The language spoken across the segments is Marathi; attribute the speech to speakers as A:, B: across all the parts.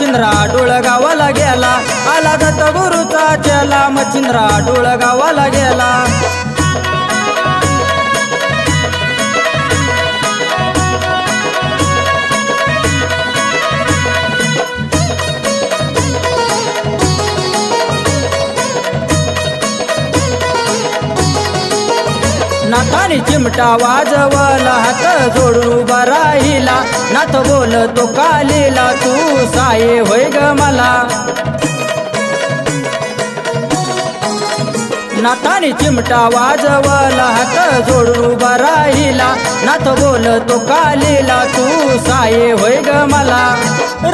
A: मच्छिंद्रा डोळगावाला गेला, आला दत्त गुरुचा चेला मच्छिंद्रा डोळगावाला गेला। नाथाने चिमटा वाजवला, हात जोडून उभा राहिला, नाथ बोलतो कालीला तू साये होय ग मला। नाथाने चिमटा वाजवला, हात जोडून उभा राहिला, नाथ बोलतो कालीला तू साये होय ग मला।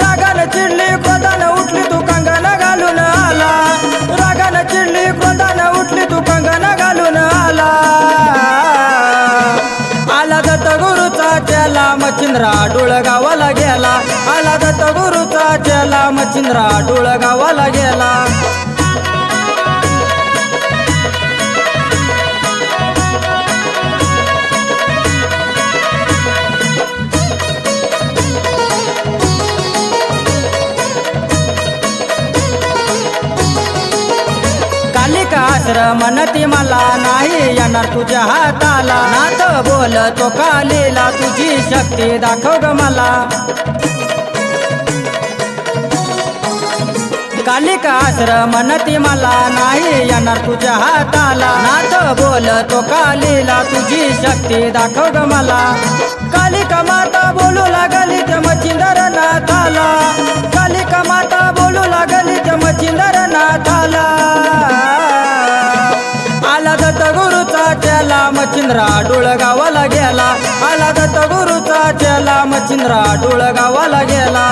A: रागानं चिडली क्रोधानं उठली तू कंगन घालून आला, रागानं चिडली क्रोधानं उठली तू कंगन घालून आला। आला दत्त गुरुचा चेला मच्छिंद्रा डोळगावाला गेला, आला दत्त गुरुचा चेला मच्छिंद्रा डोळगावाला गेला। कालिका आश्रम नती मला नाही येणार तुझ्या हाताला, नाथ बोलतो कालीला तुझी शक्ती दाखव ग मला। कालिका आश्रम नती मला नाही येणार तुझ्या हाताला, नाथ बोलतो कालीला तुझी शक्ती दाखव ग मला। कालिका माता बोलू लागली त्या मच्छिंद्र नाथाला, कालिका माता बोलू लागली त्या मच्छिंद्र नाथाला। आला दत्त गुरुचा चेला मच्छिंद्रा डोळगावाला गेला, आला दत्त गुरुचा चेला मच्छिंद्रा डोळगावाला गेला।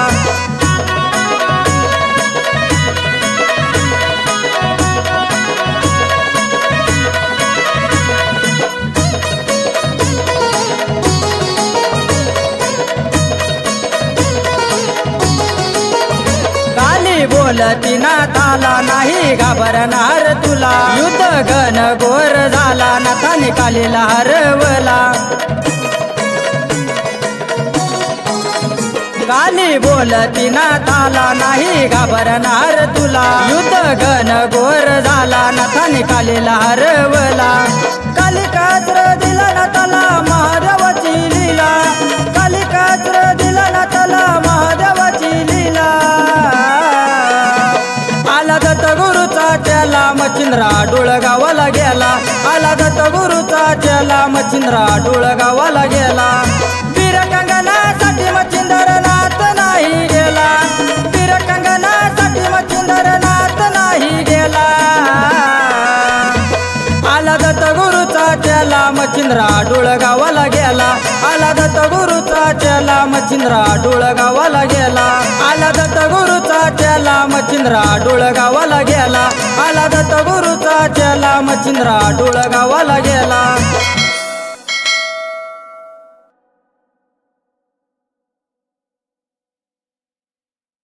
A: बोलती नाथाला नाही घाबरणार तुला, युद्ध घन घोर झाला नाथाने कालीला हरवला। काली बोलती नाथाला नाही घाबरणार तुला, युद्ध घन घोर झाला नाथाने कालीला हरवला। कालिकास्त्र दिला नाथाला महादेवाची लीला, कालिकास्त्र दिला नाथाला महादेवाची लीला। आला दत्त गुरुचा चेला मच्छिंद्रा डोळगावाला गेला, आला दत्त गुरुचा चेला मच्छिंद्रा डोळगावाला गेला। वीर कंगनासाठी मच्छिंद्र नाथ नाही गेला, वीर कंगनासाठी मच्छिंद्र नाथ नाही गेला। आला दत्त गुरुचा चेला मच्छिंद्रा डोळगावाला गेला, आला दत्त गुरुचा चेला मच्छिंद्रा डोळगावाला गेला। आला दत्त गुरुचा चेला मच्छिंद्रा डोळगावाला गेला, आला दत्त गुरुचा चेला मच्छिंद्रा डोळगावाला गेला।